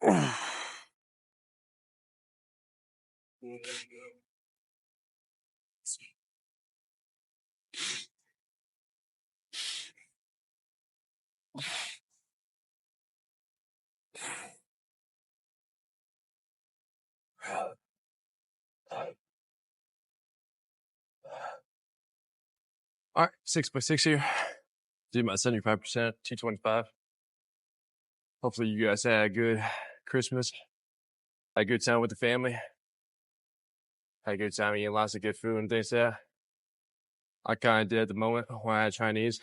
All right, 6x6 here. Did my 75%, 225. Hopefully you guys had a good Christmas. Had a good time with the family. Had a good time eating lots of good food and things like that. I kind of did at the moment when I had Chinese.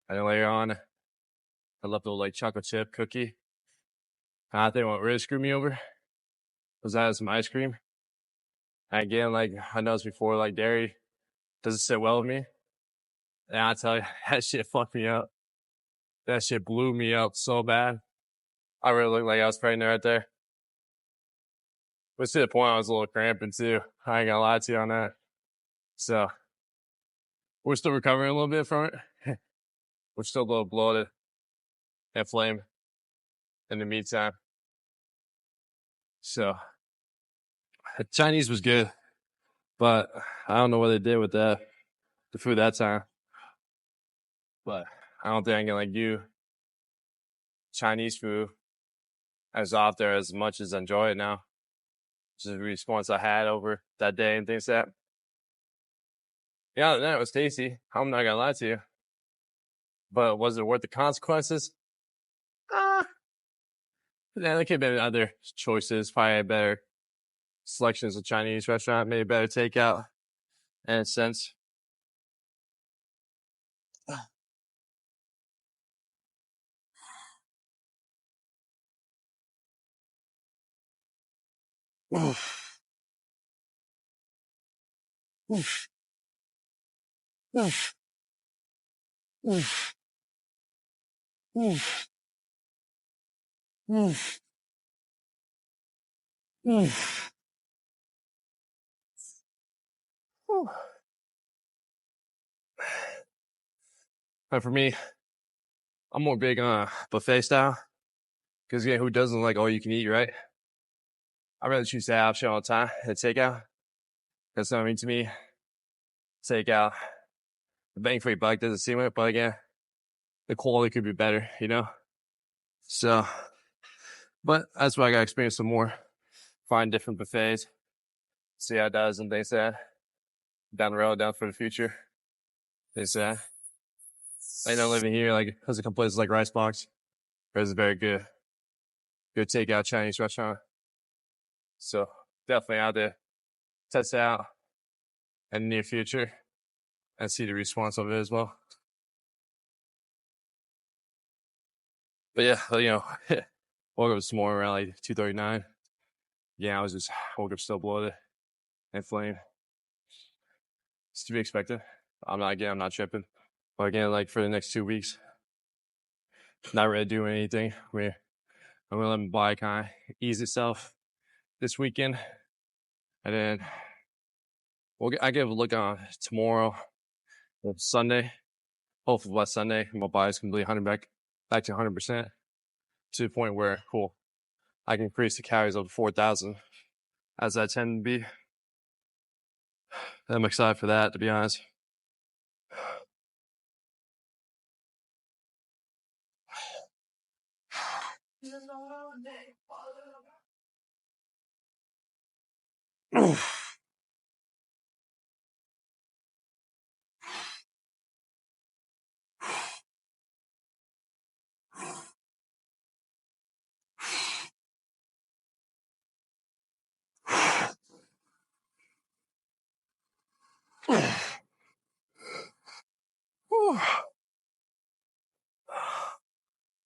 And then later on, I left a little like chocolate chip cookie. And I think what really screwed me over was I had some ice cream. And again, like I noticed before, like dairy doesn't sit well with me. And I tell you, that shit fucked me up. That shit blew me up so bad. I really looked like I was pregnant right there. But to the point I was a little cramping too. I ain't gonna lie to you on that. So we're still recovering a little bit from it. We're still a little bloated and inflamed in the meantime. So Chinese was good, but I don't know what they did with the food that time. But I don't think I can like do Chinese food as often as much as I enjoy it now. Just the response I had over that day and things like that. Yeah, that was tasty. I'm not gonna lie to you. But was it worth the consequences? Yeah, there could have been other choices. Probably had better selections of Chinese restaurant, maybe better takeout in a sense. Oof. Oof. Oof. Oof. Oof. Oof. Oof. Oof. But for me, I'm more big on buffet style. Because again, who doesn't like all you can eat, right? I'd rather choose that option all the time than takeout. Because I mean, to me, takeout, the bang for your buck doesn't seem it, but again, the quality could be better, you know? So, but that's why I gotta experience some more. Find different buffets, see how it does and things like that. Down the road, down for the future. Things like that. I know living here, like, there's a couple places like Rice Box, where it's a very good takeout Chinese restaurant. So, definitely out there, test it out in the near future and see the response of it as well. But yeah, you know, woke up this morning around like 2:39. Yeah, I was just woke up still bloated, inflamed. It's to be expected. I'm not tripping. But again, like for the next 2 weeks, not really doing anything. I'm gonna let my body kind of ease itself this weekend, and then I give a look on tomorrow, Sunday. Hopefully by Sunday, my body's completely back to 100%, to the point where I can increase the calories up to 4,000, as I tend to be. I'm excited for that, to be honest.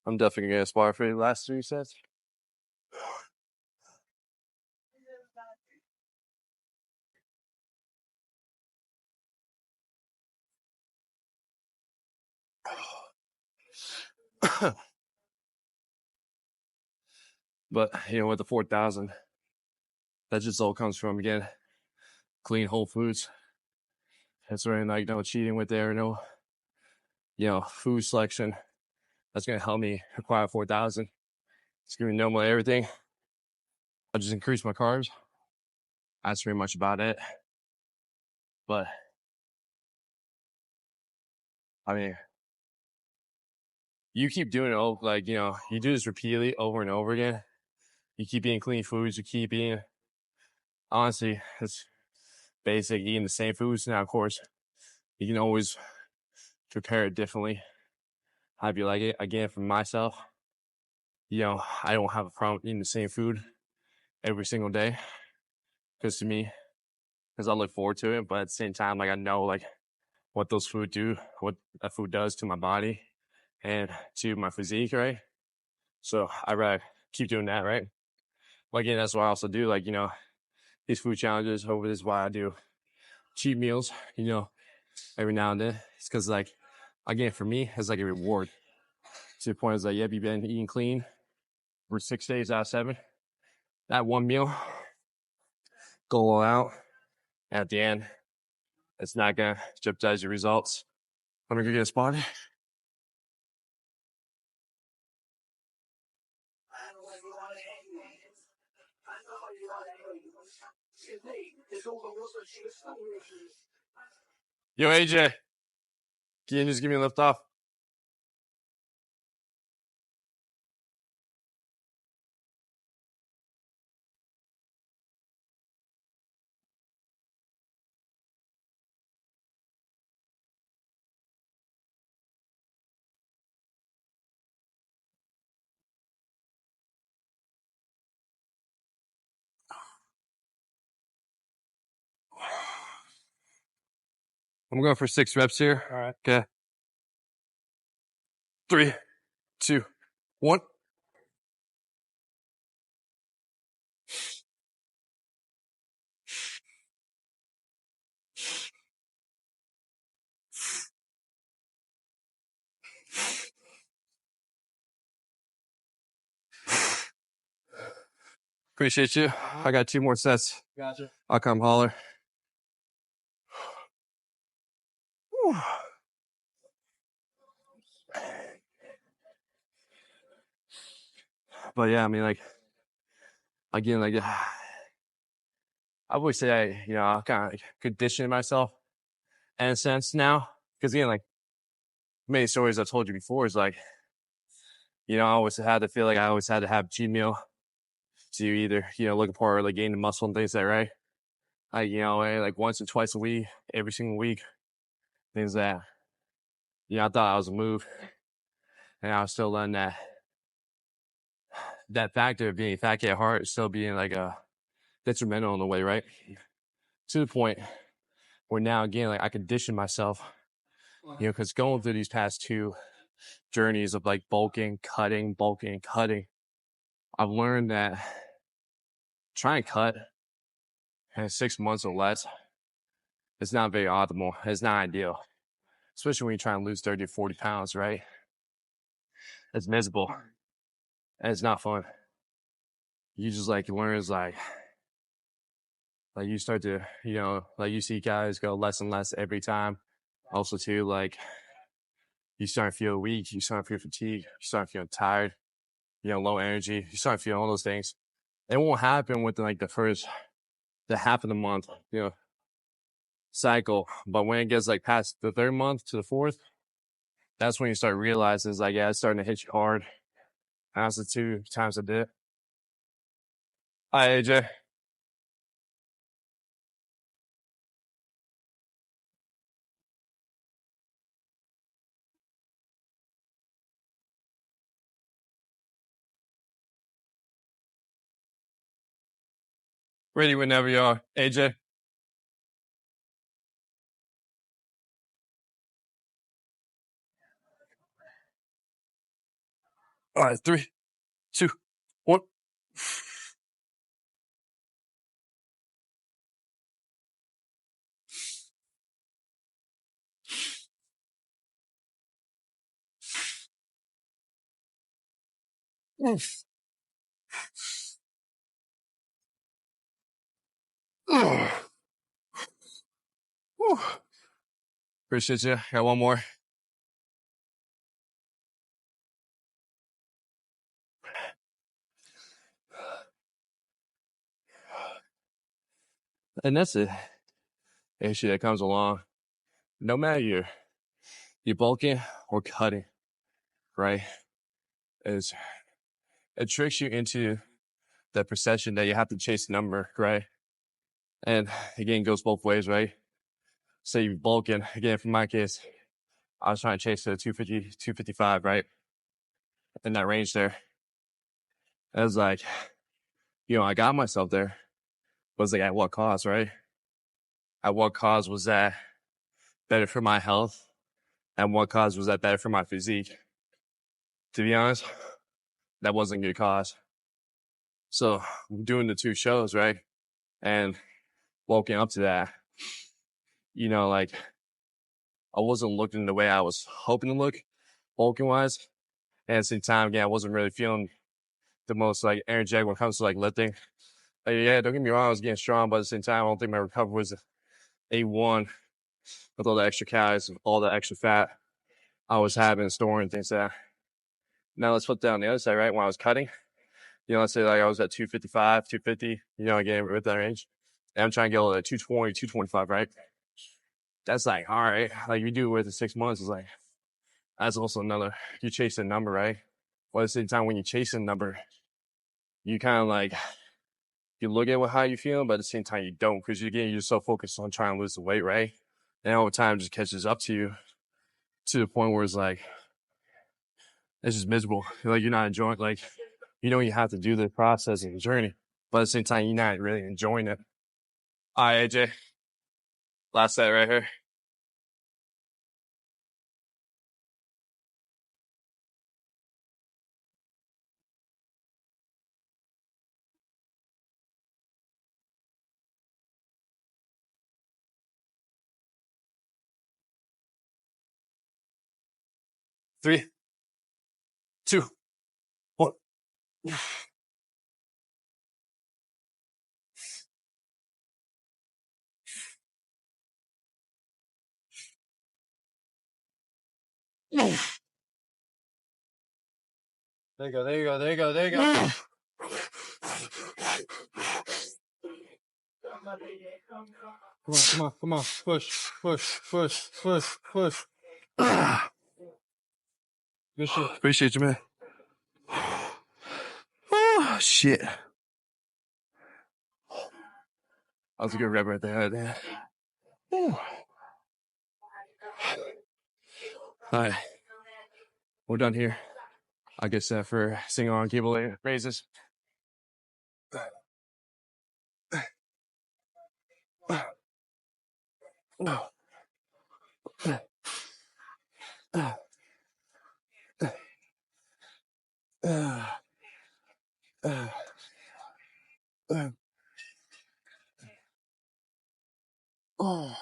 I'm definitely gonna spar for the last 3 sets. But you know, with the 4,000, that just all comes from, again, clean whole foods. That's really like no cheating with there, no, you know, food selection. That's gonna help me acquire 4,000. It's gonna be normal everything. I'll just increase my carbs. That's pretty much about it. But I mean, you keep doing it, like, you know, you do this repeatedly over and over again. You keep eating clean foods. You keep eating, honestly, it's basic, eating the same foods. Now, of course, you can always prepare it differently. How you like it. Again, for myself, you know, I don't have a problem eating the same food every single day. Because to me, because I look forward to it. But at the same time, like, I know, like, what those food do, what that food does to my body and to my physique, right? So I rather keep doing that, right? But again, that's what I also do. Like, you know, these food challenges, over this is why I do cheat meals, you know, every now and then. It's because, like, again, for me, it's like a reward. To the point is like, yep, you've been eating clean for 6 days out of 7. That one meal, go all out. At the end, it's not gonna jeopardize your results. Let me go get a spot. Yo, AJ, can you just give me a lift off? I'm going for 6 reps here. All right. Okay. 3, 2, 1. Appreciate you. I got 2 more sets. Gotcha. I'll come holler. Whew. But yeah, I mean, like, again, like, I would say I kind of conditioned myself in a sense now. Because again, like, many stories I've told you before is like, you know, I always had to feel like I always had to have a cheat meal to either, you know, looking for like gaining muscle and things like that, right? Like, you know, like once or twice a week, every single week, things that, you know, I thought I was a move. And I was still letting that factor of being fat at heart still being like a detrimental in a way, right? To the point where now again, like, I condition myself, you know, because going through these past 2 journeys of like bulking, cutting, I've learned that try and cut in 6 months or less, it's not very optimal. It's not ideal, especially when you're trying to lose 30 or 40 pounds, right? It's miserable and it's not fun. You just like learn is like you start to, you know, like you see guys go less and less every time. Also too, like, you start to feel weak, you start to feel fatigued, you start feeling tired, you know, low energy, you start feeling all those things. It won't happen within like the half of the month, you know, cycle. But when it gets like past the 3rd month to the 4th, that's when you start realizing it's like, yeah, it's starting to hit you hard. And that's the 2 times I did. Hi, AJ. Ready whenever you are, AJ. All right, 3, 2, 1. Appreciate you. Got one more. And that's the issue that comes along. No matter you're bulking or cutting, right? Is it tricks you into the perception that you have to chase the number, right? And again, it goes both ways, right? Say you're bulking, again, from my case, I was trying to chase the 250, 255, right? In that range there. I was like, I got myself there. But it's like, at what cost, right? At what cost was that better for my health? At what cost was that better for my physique? To be honest, that wasn't a good cause. So I'm doing the 2 shows, right? And walking up to that, like I wasn't looking the way I was hoping to look, bulking wise. And at the same time, again, I wasn't really feeling the most like energetic when it comes to like lifting. Like, yeah, don't get me wrong, I was getting strong, but at the same time, I don't think my recovery was A1 with all the extra calories, all the extra fat I was having, storing, things like that. Now let's flip down the other side, right? When I was cutting, let's say like I was at 255, 250, again, with that range. And I'm trying to get all at 220, 225, right? That's like, all right. Like you do it within 6 months, it's like, that's also another, you chase a number, right? But at the same time, when you chase a number, you kind of like, you look at how you feel, but at the same time, you don't, because you're so focused on trying to lose the weight, right? And over time, it just catches up to you to the point where it's like, it's just miserable. Like you're not enjoying, like, you have to do the process and the journey, but at the same time, you're not really enjoying it. All right, AJ, last set right here. Three, two, one. There you go, there you go, there you go, there you go. Come on. Push. Good shit. Appreciate you, man. Oh, shit. That was a good rep right there. All right. We're done here. I guess for single arm cable raises. Oh.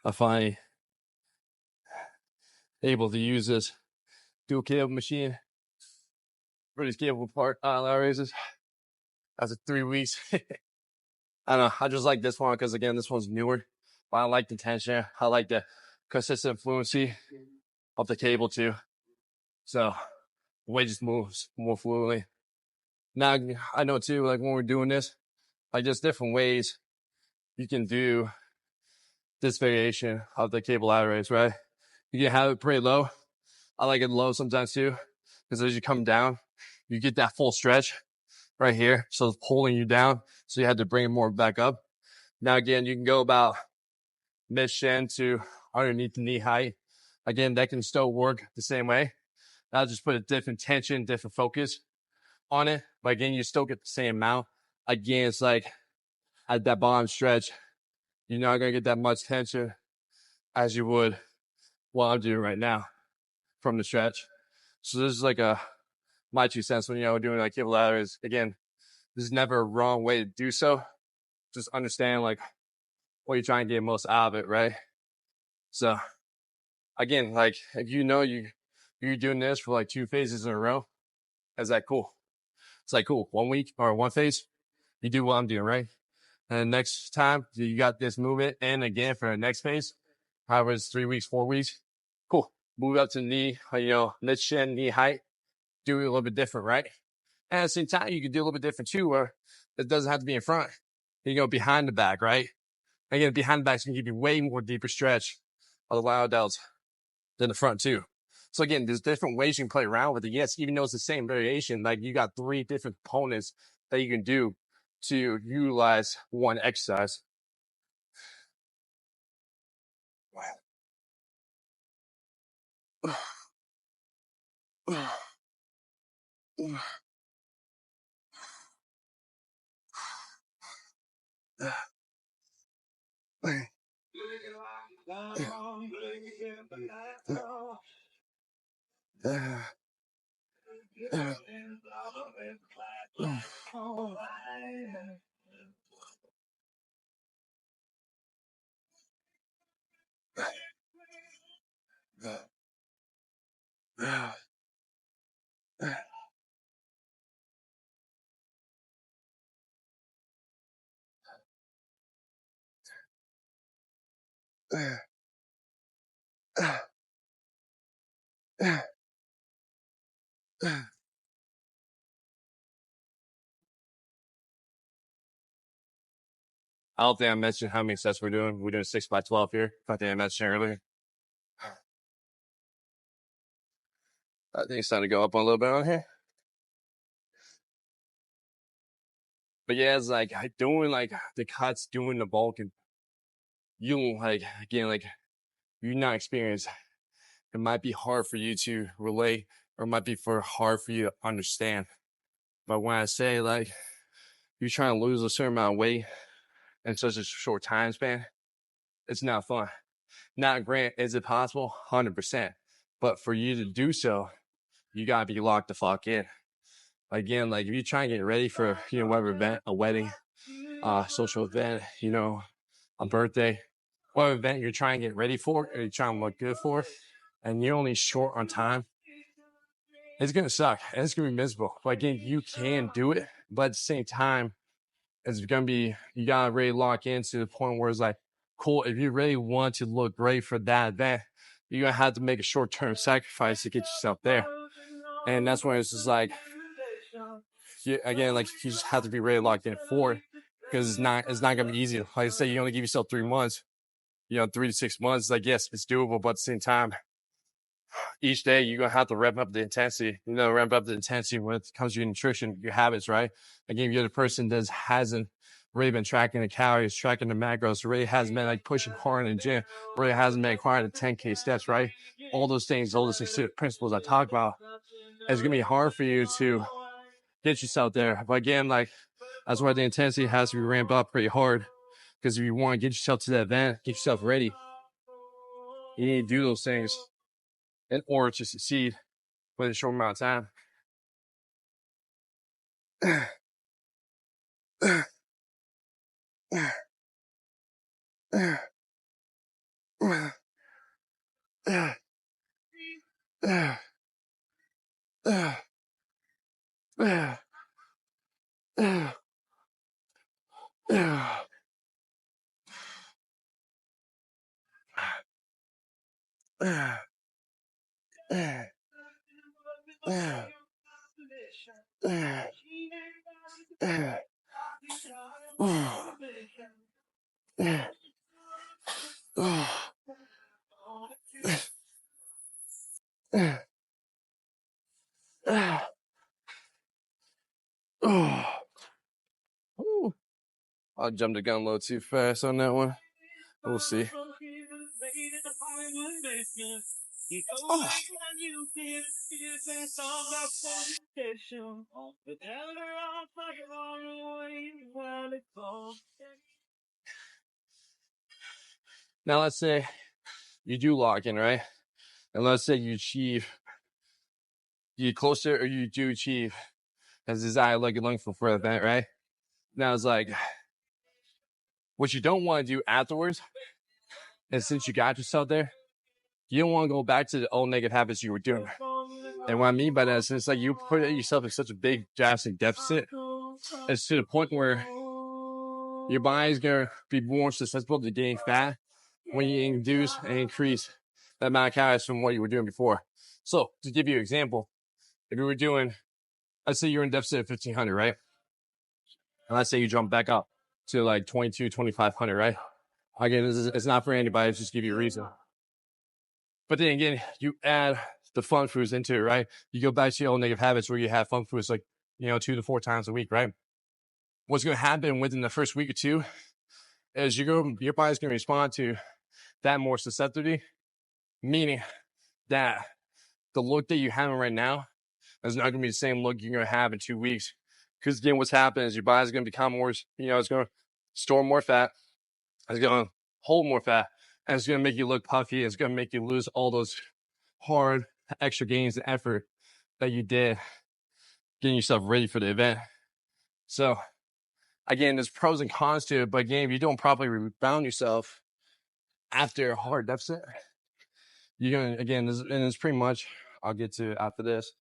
I finally able to use this dual cable machine for these cable part lateral raises. After 3 weeks. I don't know. I just like this one because, again, this one's newer. But I like the tension. I like the consistent fluency of the cable, too. So the weight just moves more fluently. Now, I know, too, like when we're doing this, like there's different ways you can do this variation of the cable lateral raise, right? You can have it pretty low. I like it low sometimes, too, because as you come down, you get that full stretch right here. So it's pulling you down. So you had to bring it more back up. Now, again, you can go about mid-shin to underneath the knee height. Again, that can still work the same way. I'll just put a different tension, different focus on it. But again, you still get the same amount. Again, it's like at that bottom stretch, you're not going to get that much tension as you would what I'm doing right now from the stretch. So this is like my 2 cents when, we're doing like cable laterals. Again, there's never a wrong way to do so. Just understand like or you're trying to get most out of it, right? So again, like if you know you're doing this for like 2 phases in a row, is that cool? It's like cool. 1 week or 1 phase, you do what I'm doing, right? And next time you got this movement in again for the next phase, however it's 3 weeks, 4 weeks, cool. Move up to knee, mid shin, knee height, do it a little bit different, right? And at the same time, you can do a little bit different too, where it doesn't have to be in front. You go behind the back, right? Again, behind the back is going to give you way more deeper stretch of the lateral delts than the front too. So again, there's different ways you can play around with it. Yes, even though it's the same variation, like you got 3 different components that you can do to utilize one exercise. I don't think I mentioned how many sets we're doing. We're doing 6 by 12 here. I think I mentioned earlier. I think it's time to go up a little bit on here. But yeah, it's like doing like the cuts, doing the bulk, and you like again, like you're not experienced. It might be hard for you to relate, or it might be hard for you to understand. But when I say like you're trying to lose a certain amount of weight in such a short time span, it's not fun. Not grant, is it possible? 100%. But for you to do so, you gotta be locked the fuck in. Again, like if you try and get ready for whatever event, a wedding, social event, a birthday, whatever event you're trying to get ready for, or you're trying to look good for, and you're only short on time, it's gonna suck and it's gonna be miserable. But again, you can do it, but at the same time, it's gonna be, you gotta really lock in to the point where it's like, cool, if you really want to look great for that event, you're gonna have to make a short-term sacrifice to get yourself there. And that's when it's just like, again, like you just have to be really locked in for it, because it's not gonna be easy. Like I say, you only give yourself 3 months, 3 to 6 months. Like, yes, it's doable, but at the same time, each day you're gonna have to ramp up the intensity. Ramp up the intensity when it comes to your nutrition, your habits, right? Again, if you're the person that hasn't really been tracking the calories, tracking the macros, really hasn't been like pushing hard in the gym, really hasn't been acquiring the 10K steps, right? All those principles I talk about, it's gonna be hard for you to get yourself there. But again, like that's why the intensity has to be ramped up pretty hard. Because if you want to get yourself to that event, get yourself ready, you need to do those things in order to succeed within a short amount of time. I jumped the gun a little too fast on that one. We'll see. Oh. Now let's say you do lock in, right? And let's say you get closer, or you do achieve as desired, like you're looking for the event, right? Now it's like What you don't want to do afterwards, and since you got yourself there, you don't want to go back to the old negative habits you were doing. And what I mean by that is it's like you put yourself in such a big drastic deficit. It's to the point where your body's going to be more susceptible to gaining fat when you induce and increase the amount of calories from what you were doing before. So to give you an example, if you were doing, let's say you're in deficit of 1,500, right? And let's say you jump back up to like 2,500, right? Again, it's not for anybody. It's just give you a reason. But then again, you add the fun foods into it, right? You go back to your old negative habits where you have fun foods like, 2 to 4 times a week, right? What's going to happen within the first week or two is your body's going to respond to that more susceptibility, meaning that the look that you're having right now is not going to be the same look you're going to have in 2 weeks. Because again, what's happening is your body's going to become more, it's going to store more fat. It's going to hold more fat. And it's going to make you look puffy. It's going to make you lose all those hard extra gains and effort that you did getting yourself ready for the event. So again, there's pros and cons to it. But again, if you don't properly rebound yourself after a hard deficit, you're going to, again, and it's pretty much, I'll get to after this.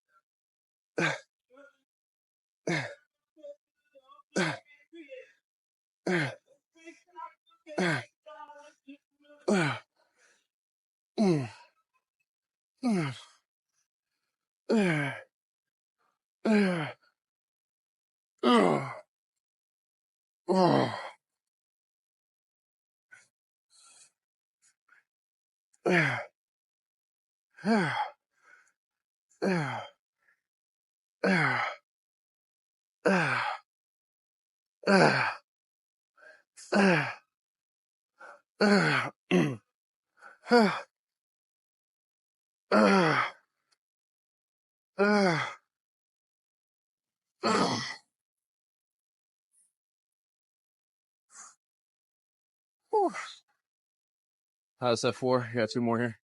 How's that for? You got 2 more here.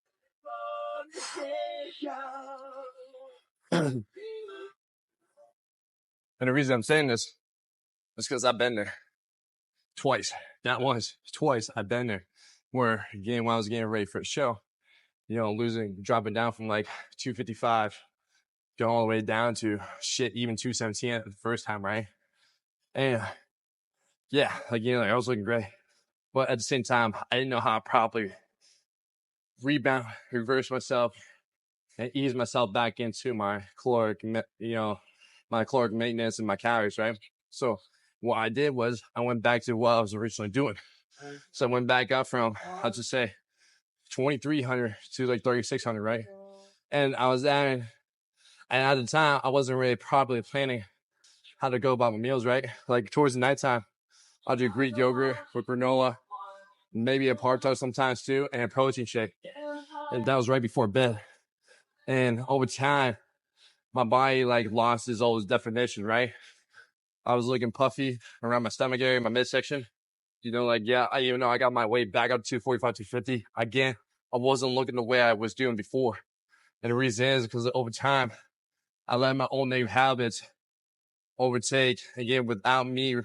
And the reason I'm saying this is because I've been there twice. Not once, twice. I've been there. Where again, when I was getting ready for the show, dropping down from like 255, going all the way down to even 217 at the first time, right? And yeah, I was looking great. But at the same time, I didn't know how to properly rebound, reverse myself, and ease myself back into my caloric maintenance and my calories, right? So what I did was I went back to what I was originally doing. So I went back up from, I'll just say, 2,300 to like 3,600, right? And and at the time, I wasn't really properly planning how to go about my meals, right? Like towards the nighttime, I'll do Greek yogurt with granola, maybe a parto sometimes too, and a protein shake. And that was right before bed. And over time, my body lost its old definition, right? I was looking puffy around my stomach area, my midsection. Even though I got my weight back up to 245, 250, again, I wasn't looking the way I was doing before. And the reason is because over time, I let my old negative habits overtake, again, without me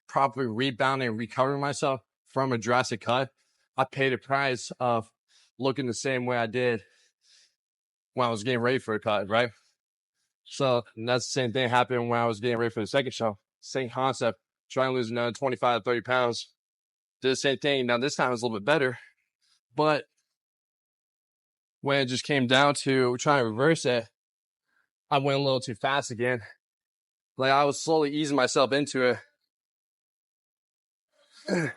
properly rebounding and recovering myself from a drastic cut. I paid the price of looking the same way I did when I was getting ready for a cut, right? So that's the same thing happened when I was getting ready for the second show. Same concept, trying to lose another 25, 30 pounds. Did the same thing. Now this time it was a little bit better, but when it just came down to trying to reverse it, I went a little too fast again. I was slowly easing myself into it.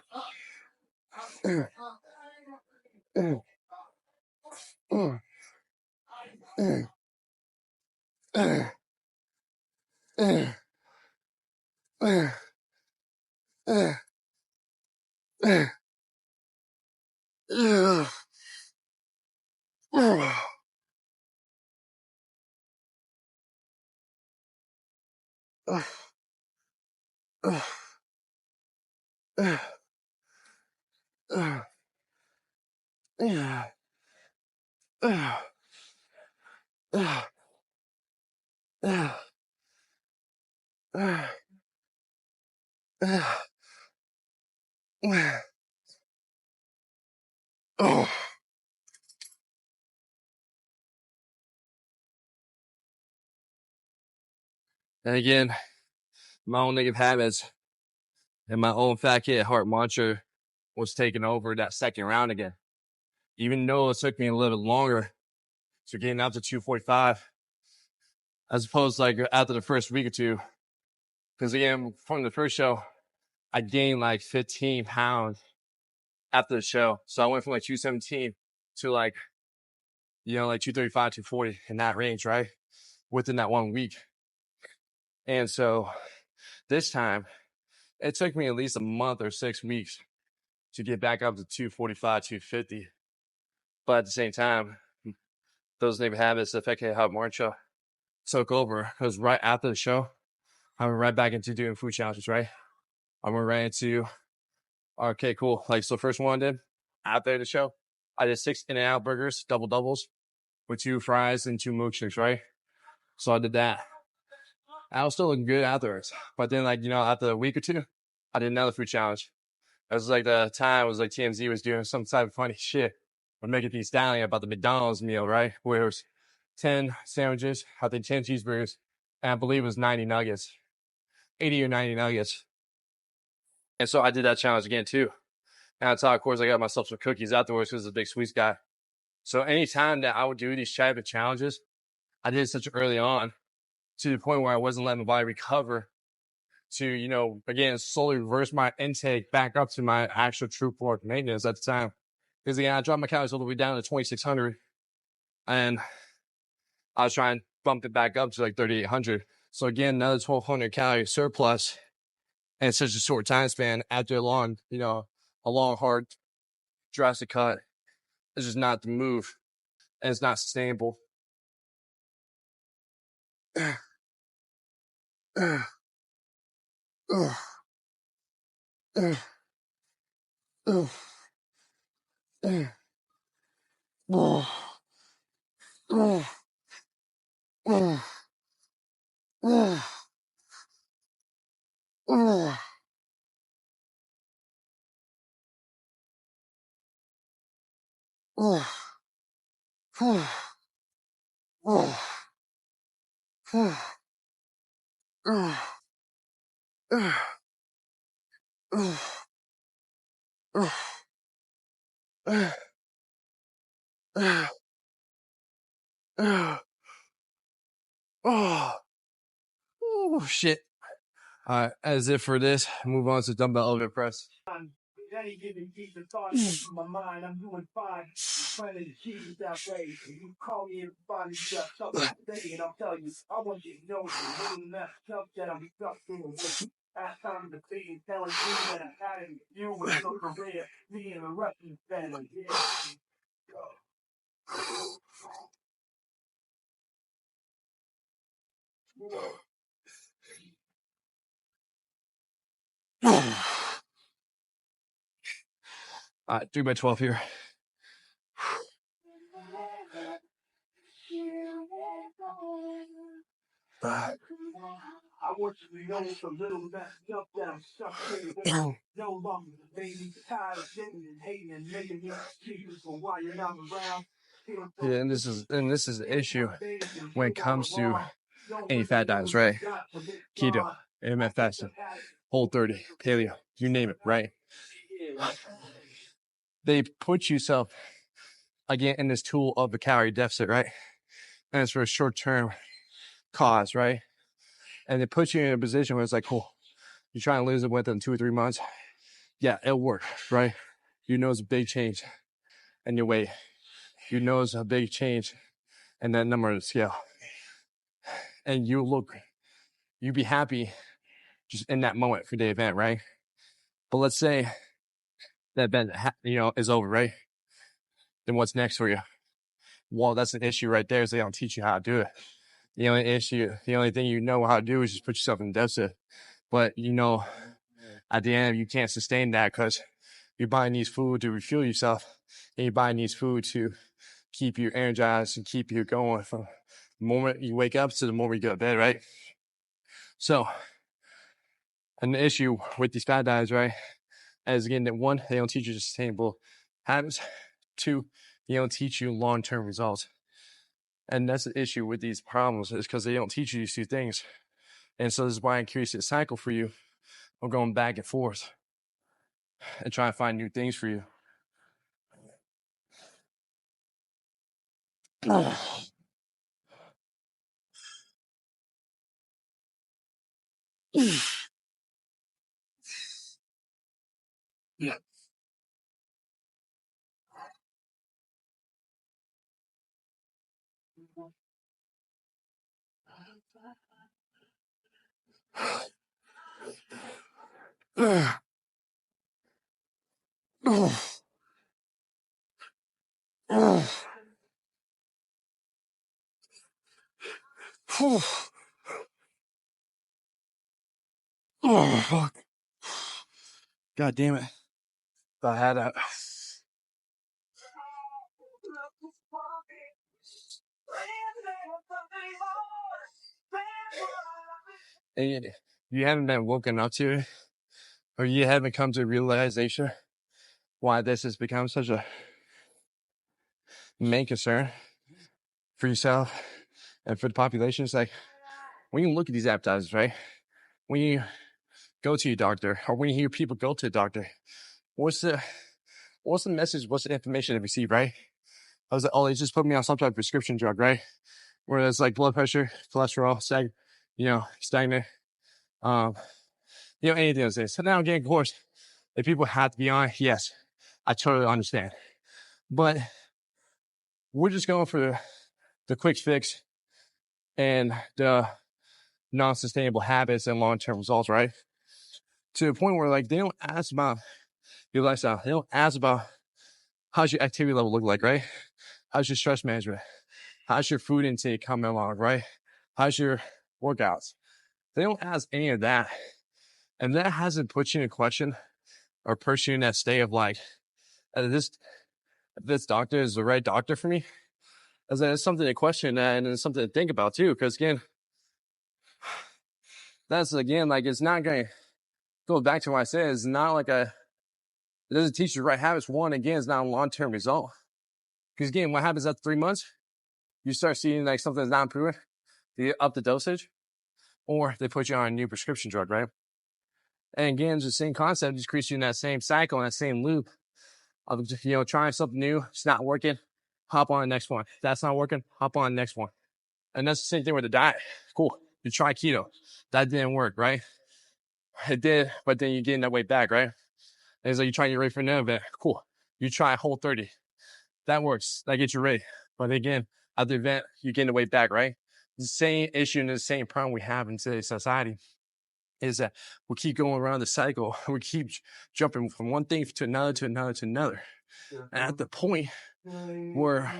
Oh. And again, my own negative habits and my own fat kid heart mantra was taking over that second round again. Even though it took me a little bit longer to getting up to 245, as opposed to like after the first week or two. Because again, from the first show, I gained like 15 pounds after the show. So I went from like 217 to like, like 235, 240 in that range, right? Within that 1 week. And so this time, it took me at least a month or 6 weeks to get back up to 245, 250. But at the same time, those negative habits, the affected how Marcha took over. Because right after the show, I went right back into doing food challenges, right? I went right into, okay, cool. Like, so first one I did after the show, I did 6 In-N-Out burgers, double doubles with 2 fries and 2 milkshakes, right? So I did that. I was still looking good afterwards. But then, like, after a week or two, I did another food challenge. It was like the time was like TMZ was doing some type of funny shit. We're making these stallion about the McDonald's meal, right? Where it was 10 sandwiches, I think 10 cheeseburgers, and I believe it was 90 nuggets, 80 or 90 nuggets. And so I did that challenge again too. And on top, of course, I got myself some cookies afterwards because I was a big sweets guy. So anytime that I would do these type of challenges, I did it such early on to the point where I wasn't letting my body recover to, again, slowly reverse my intake back up to my actual true caloric maintenance at the time. Because again, I dropped my calories all the way down to 2,600 and I was trying to bump it back up to like 3,800. So again, another 1,200 calorie surplus in such a short time span after a long, hard, drastic cut. It's just not the move and it's not sustainable. Oh, shit. All right, as if for this, move on to dumbbell overhead press. Any given piece of thought in my mind, I'm doing fine. Trying to achieve that way. You call me and find you got something to say, and I'll tell you, I want you to know it's really messed up that I'm stuck in with. Last time the thing telling you that I had it, you with no career, me and the rest of the family. All right, 3x12 here. I want you to know it's a little messed up that I'm stuck here. No longer the baby, tired of sitting and hating and making me excuses for why you're not around. Yeah, and this is the issue when it comes to any fat diets, right? Keto, intermittent fasting, Whole30, paleo, you name it, right? They put yourself again in this tool of the calorie deficit, right? And it's for a short-term cause, right? And they put you in a position where it's like, cool, you're trying to lose it within 2 or 3 months. Yeah, it'll work, right? You know it's a big change in your weight. You know it's a big change in that number on the scale. And you be happy just in that moment for the event, right? But let's say that event, is over, right? Then what's next for you? Well, that's an issue right there is they don't teach you how to do it. The only thing you know how to do is just put yourself in deficit. But, at the end, you can't sustain that because you're buying these food to refuel yourself and you're buying these food to keep you energized and keep you going from the moment you wake up to the moment you go to bed, right? So, an issue with these fat diets, right, As again, that one, they don't teach you sustainable habits. Two, they don't teach you long-term results. And that's the issue with these problems, is because they don't teach you these two things. And so this is why I increase the cycle for you of going back and forth and trying to find new things for you. Yeah. Oh, fuck. God damn it. If I had that. And you haven't been woken up to it, or you haven't come to a realization why this has become such a main concern for yourself and for the population. It's like, when you look at these advertisements, right? When you go to your doctor, or when you hear people go to the doctor, what's the message? What's the information they receive, right? I was like, oh, they just put me on some type of prescription drug, right? Where it's like blood pressure, cholesterol, stagnant, anything else. So now again, of course, if people have to be on, yes, I totally understand. But we're just going for the quick fix and the non-sustainable habits and long-term results, right? To the point where like they don't ask about your lifestyle. They don't ask about how's your activity level look like, right? How's your stress management? How's your food intake coming along, right? How's your workouts? They don't ask any of that. And that hasn't put you in question or put you in that state of like, this doctor is the right doctor for me. As it's something to question and it's something to think about too. Because again, that's again, like, it's not going to go back to what I said. It's not like it doesn't teach you the right habits. One, again, it's not a long-term result. Because again, what happens after 3 months? You start seeing like something that's not improving. You up the dosage, or they put you on a new prescription drug, right? And again, it's the same concept, just creates you in that same cycle, in that same loop of, trying something new. It's not working. Hop on the next one. That's not working. Hop on the next one. And that's the same thing with the diet. Cool. You try keto. That didn't work, right? It did, but then you gain that weight back, right? And it's like you try to get ready for another event. Cool. You try Whole30. That works. That gets you ready. But again, at the event, you gain the weight back, right? The same issue and the same problem we have in today's society is that we keep going around the cycle. We keep jumping from one thing to another, to another, to another. And at the point where,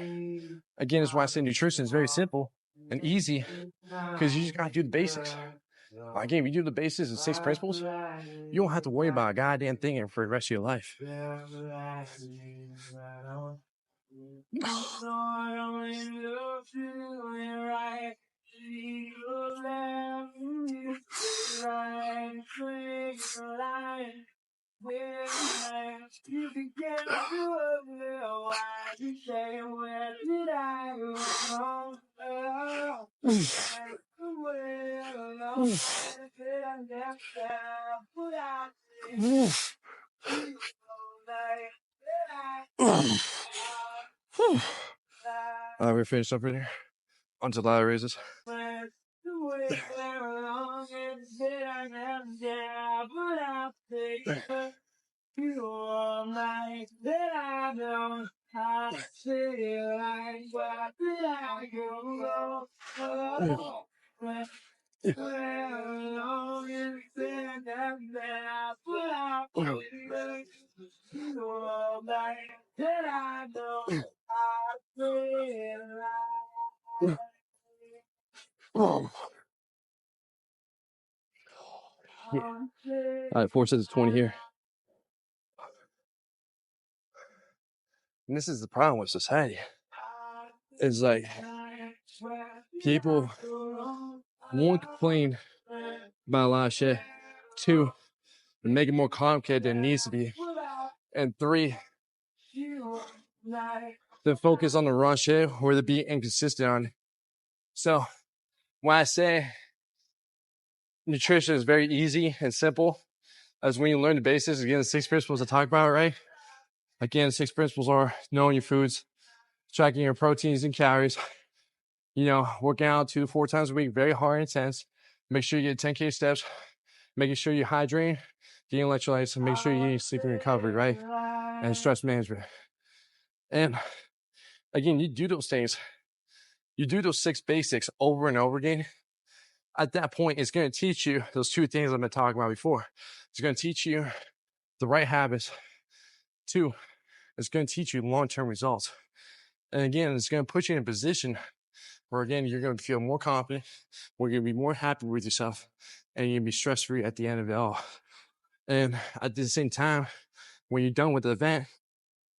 again, is why I say nutrition is very simple and easy, because you just got to do the basics. Again, if you do the basics and 6 principles, you don't have to worry about a goddamn thing for the rest of your life. We're finished up right here. Onto ladder raises. Oh. Yeah. All right, 4 sets of 20 here. And this is the problem with society. It's like people won't complain about a lot of shit. 2, and make it more complicated than it needs to be. And 3, then focus on the wrong shit or the be inconsistent on. So when I say nutrition is very easy and simple, as when you learn the basics, again, the 6 principles I talk about, right? Again, the 6 principles are knowing your foods, tracking your proteins and calories, working out 2 to 4 times a week, very hard and intense. Make sure you get 10K steps, making sure you hydrate, getting electrolytes, and make sure you get sleep and recovery, right? And stress management. And again, you do those things. You do those 6 basics over and over again. At that point, it's going to teach you those 2 things I've been talking about before. It's going to teach you the right habits. 2, it's going to teach you long-term results. And again, it's going to put you in a position where, again, you're going to feel more confident, where you're going to be more happy with yourself, and you're going to be stress-free at the end of it all. And at the same time, when you're done with the event,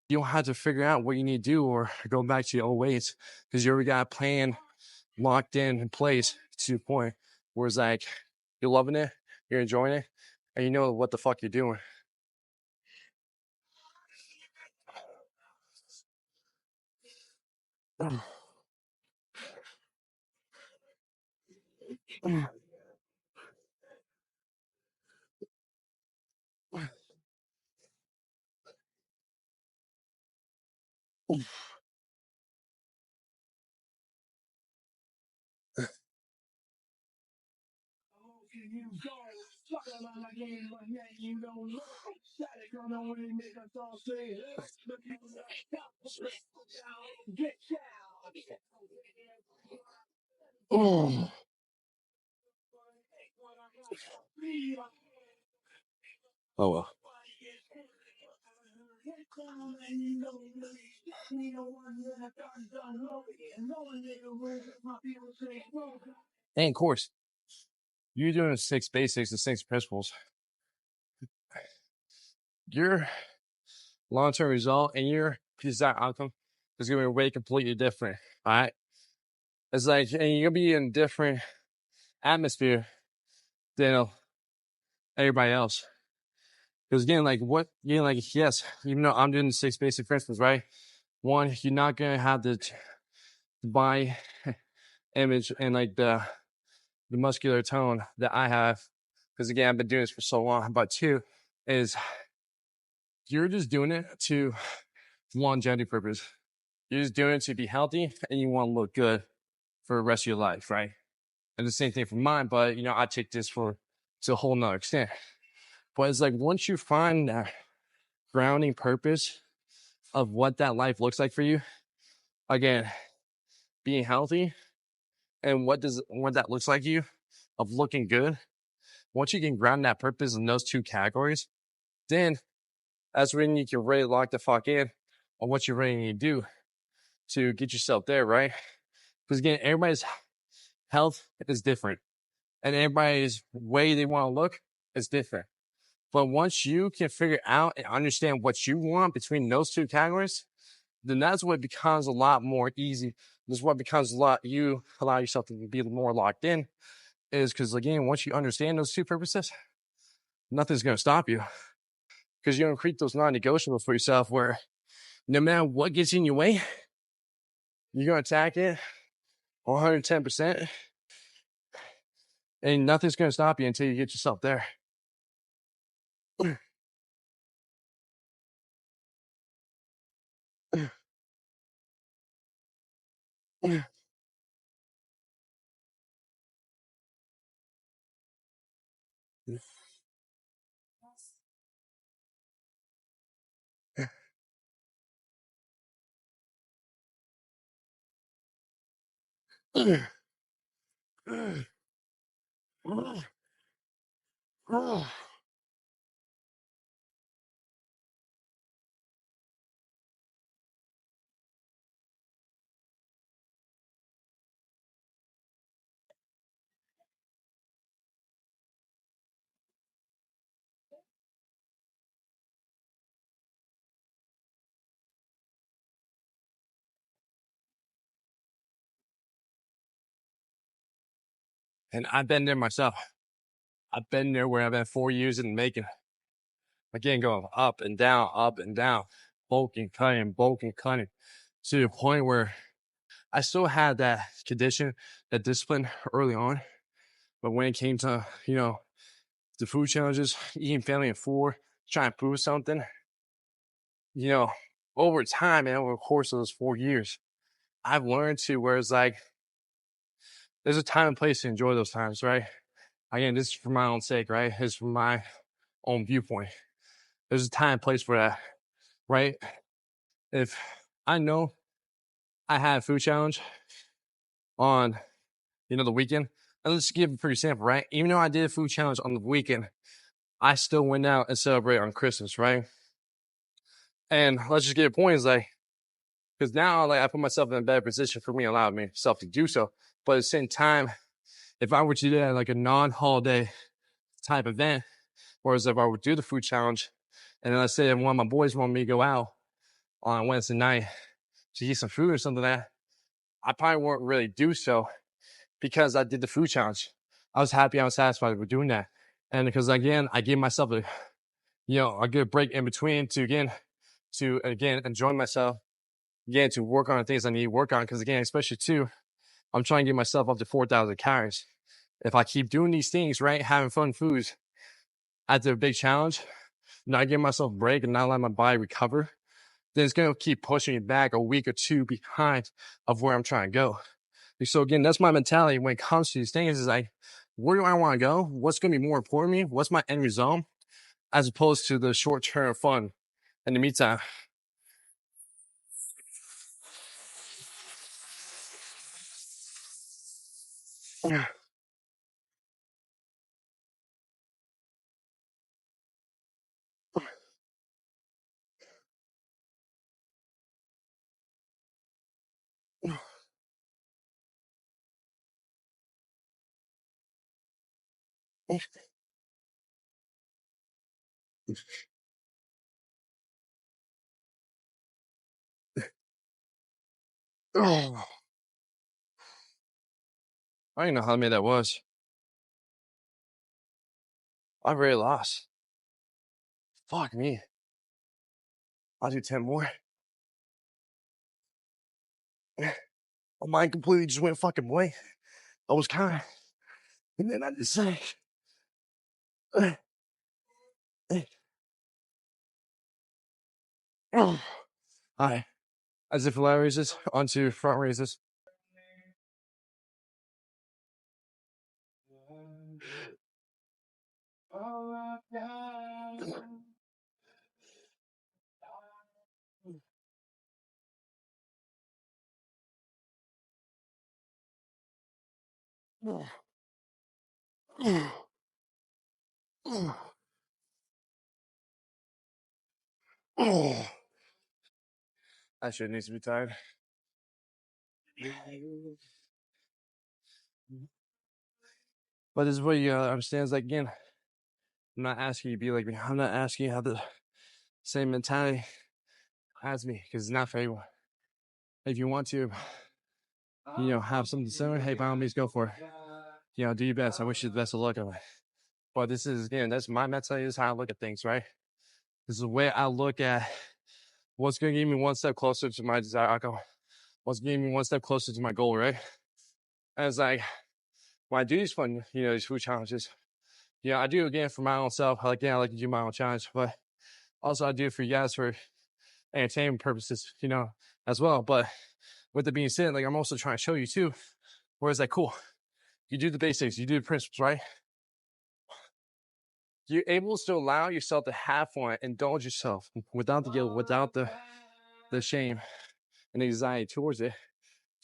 you don't have to figure out what you need to do or go back to your old ways, because you already got a plan locked in place to the point where it's like you're loving it, you're enjoying it, and you know what the fuck you're doing. Oh well. And of course, you're doing the 6 basics, the 6 principles. Your long-term result and your desired outcome is going to be way completely different. All right. It's like, and you're going to be in a different atmosphere than everybody else. Because again, yes, even though I'm doing the 6 basic principles, right? 1, you're not going to have the body image and like the muscular tone that I have. Because again, I've been doing this for so long. But 2 is you're just doing it to longevity purpose. You're just doing it to be healthy and you want to look good for the rest of your life, right? And the same thing for mine, but I take this to a whole nother extent. But it's like once you find that grounding purpose of what that life looks like for you, again, being healthy and what that looks like you of looking good. Once you can ground that purpose in those 2 categories, then that's when you can really lock the fuck in on what you're ready to do to get yourself there, right? Because again, everybody's health is different and everybody's way they want to look is different. But once you can figure out and understand what you want between those 2 categories, then that's what becomes a lot more easy. This is what becomes you allow yourself to be more locked in, is because again, once you understand those 2 purposes, nothing's going to stop you. Because you're going to create those non-negotiables for yourself where no matter what gets in your way, you're going to attack it 110%. And nothing's going to stop you until you get yourself there. And I've been there myself. I've been there where I've been 4 years in the making. Again, going up and down, bulking, cutting, to the point where I still had that condition, that discipline early on. But when it came to, the food challenges, eating family of 4, trying to prove something, over time and over the course of those 4 years, I've learned to where it's like, there's a time and place to enjoy those times, right? Again, this is for my own sake, right? It's from my own viewpoint. There's a time and place for that, right? If I know I had a food challenge on, the weekend, and let's give a pretty example, right? Even though I did a food challenge on the weekend, I still went out and celebrated on Christmas, right? And let's just get a point is like, because now like I put myself in a better position for me, allowed myself to do so. But at the same time, if I were to do that like a non-holiday type event, whereas if I would do the food challenge, and then let's say if one of my boys wanted me to go out on Wednesday night to eat some food or something like that, I probably won't really do so because I did the food challenge. I was happy, I was satisfied with doing that. And because again, I gave myself a good break in between to enjoy myself, again, to work on the things I need to work on. Because again, especially too, I'm trying to get myself up to 4,000 calories. If I keep doing these things, right, having fun foods after a big challenge, not giving myself a break and not letting my body recover, then it's going to keep pushing me back a week or two behind of where I'm trying to go. So again, that's my mentality when it comes to these things is like, where do I want to go? What's going to be more important to me? What's my end result? As opposed to the short-term fun in the meantime. Oh, I don't even know how many that was. I really lost. Fuck me. I'll do 10 more. My mind completely just went fucking blank. I was counting. And then I just sank. All right. As if lat raises onto front raises. That shit needs to be tired. But this is what you understand is like, again, I'm not asking you to be like me. I'm not asking you to have the same mentality as me because it's not for everyone. If you want to, have something similar, hey, by all means, go for it. Do your best. I wish you the best of luck of it. But this is, again, that's my mentality, is how I look at things, right? This is the way I look at what's going to get me one step closer to my desired outcome. What's getting me one step closer to my goal, right? And it's like, when I do these fun, these food challenges, I do again for my own self. I like to do my own challenge, but also I do it for you guys for entertainment purposes, as well. But with it being said, like I'm also trying to show you too, where it's like, cool, you do the basics, you do the principles, right? You're able to allow yourself to have fun, indulge yourself without the guilt, without the shame and anxiety towards it,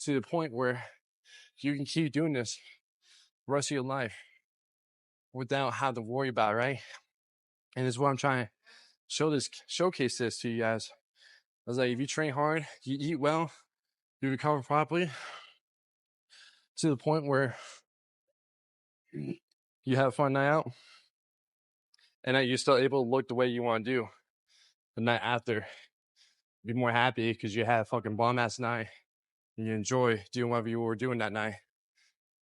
to the point where you can keep doing this the rest of your life without having to worry about it, right? And it's what I'm trying to showcase this to you guys. I was like, if you train hard, you eat well, you recover properly, to the point where you have a fun night out, and that you're still able to look the way you want to do the night after. Be more happy because you had a fucking bomb ass night and you enjoy doing whatever you were doing that night.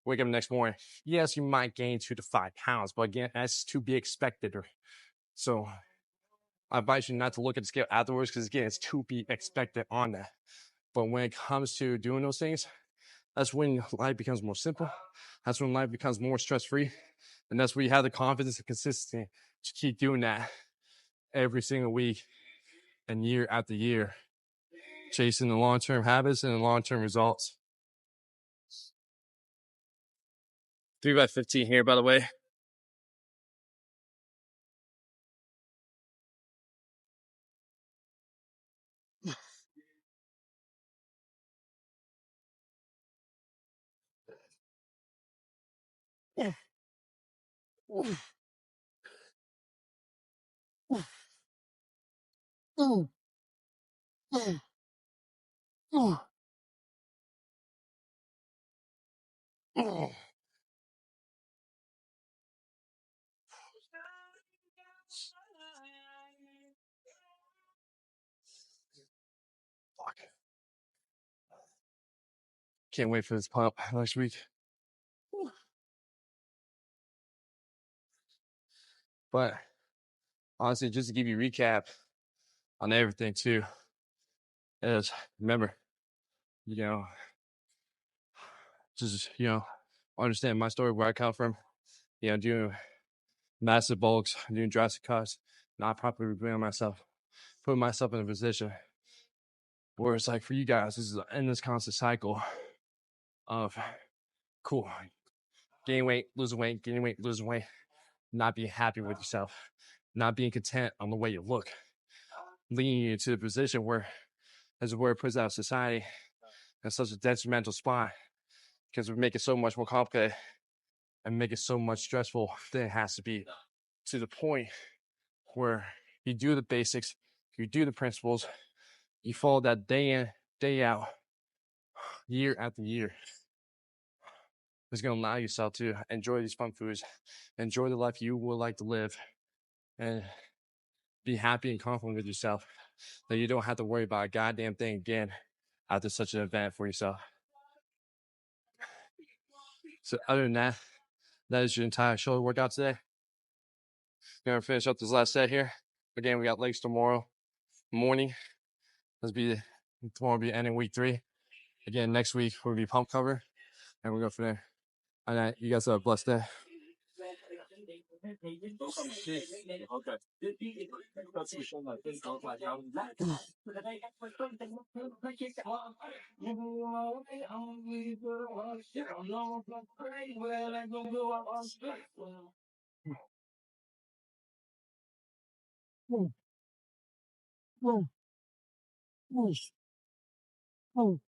Wake up the next morning. Yes, you might gain 2 to 5 pounds, but again, that's to be expected. So I advise you not to look at the scale afterwards because, again, it's to be expected on that. But when it comes to doing those things, that's when life becomes more simple. That's when life becomes more stress-free. And that's where you have the confidence and consistency to keep doing that every single week and year after year, chasing the long-term habits and the long-term results. 3x15 here, by the way. Fuck. Can't wait for this pump next week. But honestly, just to give you a recap on everything too, is remember, just, understand my story, where I come from, doing massive bulks, doing drastic cuts, not properly reviewing myself, putting myself in a position where it's like for you guys, this is an endless constant cycle of cool, gaining weight, losing weight, gaining weight, losing weight, not being happy with yourself, not being content on the way you look, leading you to the position where, as where it puts out society in such a detrimental spot because we make it so much more complicated and make it so much stressful than it has to be, to the point where you do the basics, you do the principles, you follow that day in, day out, year after year. It's going to allow yourself to enjoy these fun foods, enjoy the life you would like to live, and be happy and confident with yourself that you don't have to worry about a goddamn thing again after such an event for yourself. So other than that, that is your entire shoulder workout today. Gonna finish up this last set here. Again, we got legs tomorrow morning. Tomorrow will be ending week 3. Again, next week will be pump cover, and we'll go from there. And you guys have a blessed day. Okay.